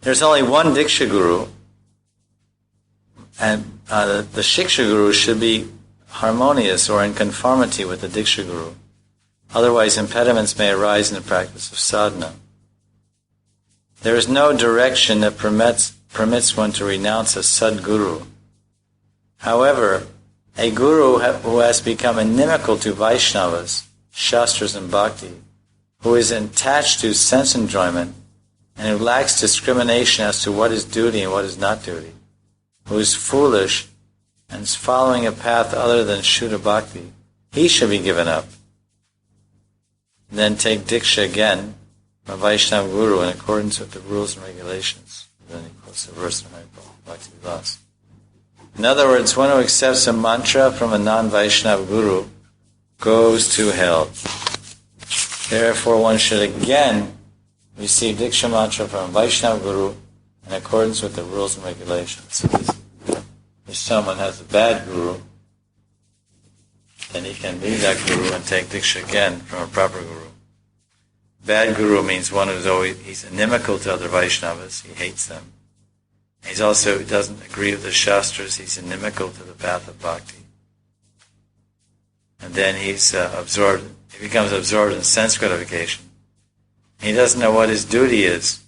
There's only one Diksha Guru, and the Shiksha Guru should be harmonious or in conformity with the Diksha Guru. Otherwise, impediments may arise in the practice of sadhana. There is no direction that permits one to renounce a Sadguru. However, a Guru who has become inimical to Vaishnavas, Shastras and Bhakti, who is attached to sense enjoyment, and who lacks discrimination as to what is duty and what is not duty, who is foolish and is following a path other than Shuddha Bhakti, he should be given up. Then take Diksha again from Vaishnava Guru in accordance with the rules and regulations. Then he quotes the verse in Bhakti Lilas. In other words, one who accepts a mantra from a non-Vaishnava Guru goes to hell. Therefore, one should again receive Diksha mantra from a Vaishnava Guru in accordance with the rules and regulations. So if someone has a bad Guru, then he can leave that Guru and take Diksha again from a proper Guru. Bad Guru means one he's inimical to other Vaishnavas, he hates them. He doesn't agree with the Shastras, he's inimical to the path of Bhakti. And then he becomes absorbed in sense gratification. He doesn't know what his duty is,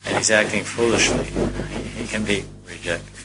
and he's acting foolishly. He can be rejected.